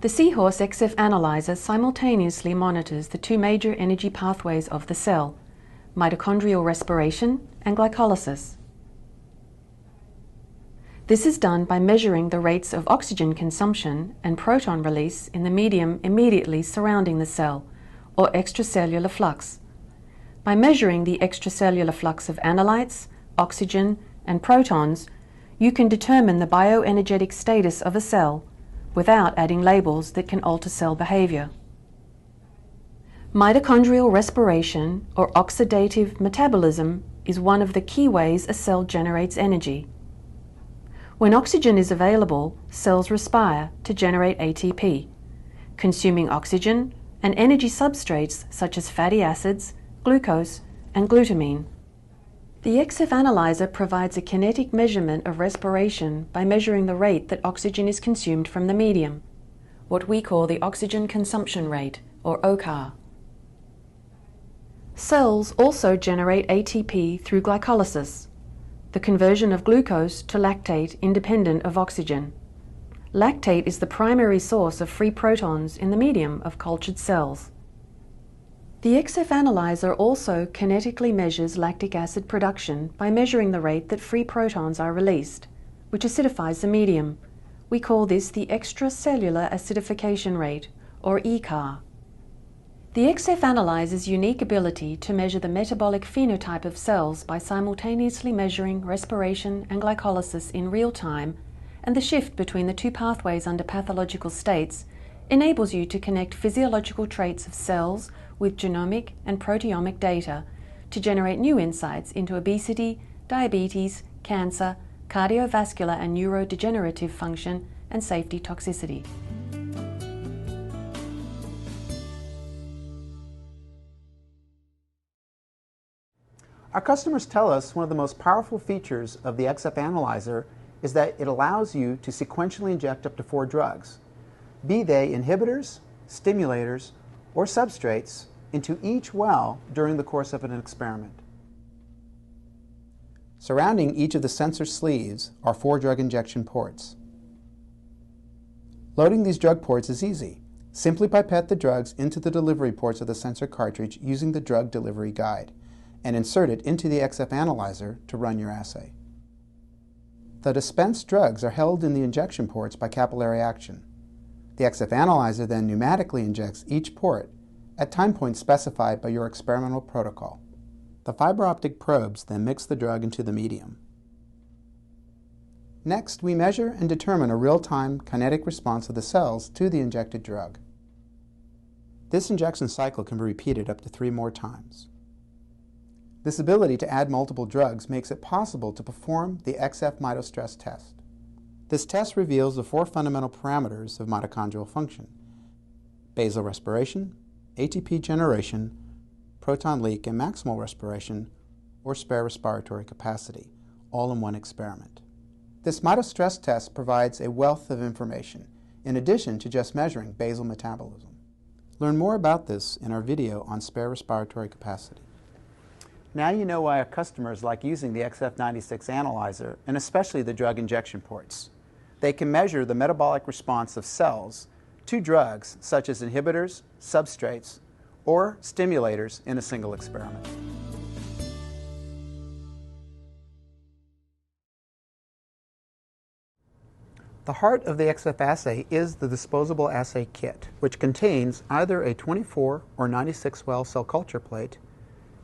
The Seahorse XF analyzer simultaneously monitors the two major energy pathways of the cell, mitochondrial respiration and glycolysis. This is done by measuring the rates of oxygen consumption and proton release in the medium immediately surrounding the cell, or extracellular flux. By measuring the extracellular flux of analytes, oxygen, and protons, you can determine the bioenergetic status of a cell without adding labels that can alter cell behavior. Mitochondrial respiration, or oxidative metabolism, is one of the key ways a cell generates energy. When oxygen is available, cells respire to generate ATP, consuming oxygen and energy substrates such as fatty acids, glucose, and glutamine. The XF analyzer provides a kinetic measurement of respiration by measuring the rate that oxygen is consumed from the medium, what we call the oxygen consumption rate, or OCAR. Cells also generate ATP through glycolysis, the conversion of glucose to lactate independent of oxygen. Lactate is the primary source of free protons in the medium of cultured cells. The XF analyzer also kinetically measures lactic acid production by measuring the rate that free protons are released, which acidifies the medium. We call this the extracellular acidification rate, or ECAR. The XF analyzer's unique ability to measure the metabolic phenotype of cells by simultaneously measuring respiration and glycolysis in real time and the shift between the two pathways under pathological states enables you to connect physiological traits of cells with genomic and proteomic data to generate new insights into obesity, diabetes, cancer, cardiovascular and neurodegenerative function, and safety toxicity. Our customers tell us one of the most powerful features of the XF analyzer is that it allows you to sequentially inject up to 4 drugs, be they inhibitors, stimulators, or substrates, into each well during the course of an experiment. Surrounding each of the sensor sleeves are 4 drug injection ports. Loading these drug ports is easy. Simply pipette the drugs into the delivery ports of the sensor cartridge using the drug delivery guide, and insert it into the XF analyzer to run your assay. The dispensed drugs are held in the injection ports by capillary action. The XF analyzer then pneumatically injects each port at time points specified by your experimental protocol. The fiber optic probes then mix the drug into the medium. Next, we measure and determine a real-time kinetic response of the cells to the injected drug. This injection cycle can be repeated up to 3 more times. This ability to add multiple drugs makes it possible to perform the XF mitostress test. This test reveals the 4 fundamental parameters of mitochondrial function: basal respiration, ATP generation, proton leak, and maximal respiration, or spare respiratory capacity, all in one experiment. This mitostress test provides a wealth of information, in addition to just measuring basal metabolism. Learn more about this in our video on spare respiratory capacity. Now you know why our customers like using the XF96 analyzer, and especially the drug injection ports. They can measure the metabolic response of cells to drugs such as inhibitors, substrates, or stimulators in a single experiment. The heart of the XF assay is the disposable assay kit, which contains either a 24 or 96 well cell culture plate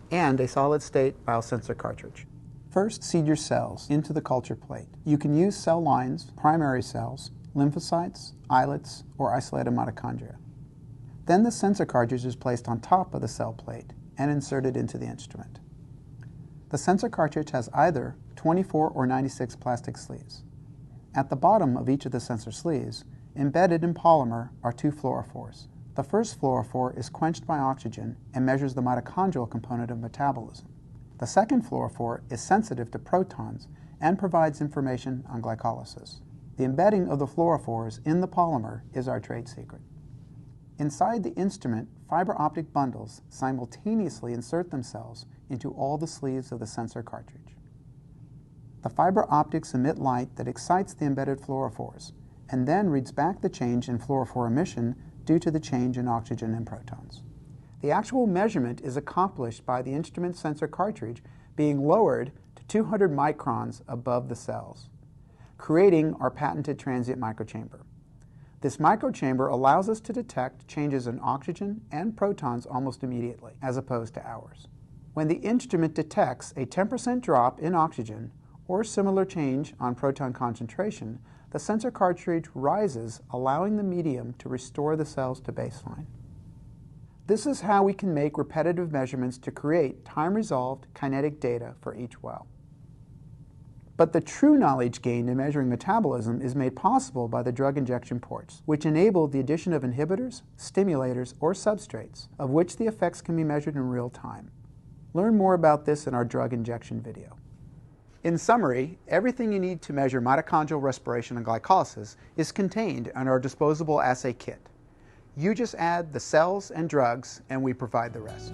and a solid-state biosensor cartridge. First, seed your cells into the culture plate. You can use cell lines, primary cells, lymphocytes, islets, or isolated mitochondria. Then the sensor cartridge is placed on top of the cell plate and inserted into the instrument. The sensor cartridge has either 24 or 96 plastic sleeves. At the bottom of each of the sensor sleeves, embedded in polymer, are 2 fluorophores. The first fluorophore is quenched by oxygen and measures the mitochondrial component of metabolism. The second fluorophore is sensitive to protons and provides information on glycolysis. The embedding of the fluorophores in the polymer is our trade secret. Inside the instrument, fiber optic bundles simultaneously insert themselves into all the sleeves of the sensor cartridge. The fiber optics emit light that excites the embedded fluorophores, and then reads back the change in fluorophore emission due to the change in oxygen and protons. The actual measurement is accomplished by the instrument sensor cartridge being lowered to 200 microns above the cells, creating our patented transient microchamber. This microchamber allows us to detect changes in oxygen and protons almost immediately, as opposed to hours. When the instrument detects a 10% drop in oxygen or similar change on proton concentration, the sensor cartridge rises, allowing the medium to restore the cells to baseline. This is how we can make repetitive measurements to create time-resolved kinetic data for each well. But the true knowledge gained in measuring metabolism is made possible by the drug injection ports, which enable the addition of inhibitors, stimulators, or substrates, of which the effects can be measured in real time. Learn more about this in our drug injection video. In summary, everything you need to measure mitochondrial respiration and glycolysis is contained in our disposable assay kit. You just add the cells and drugs, and we provide the rest.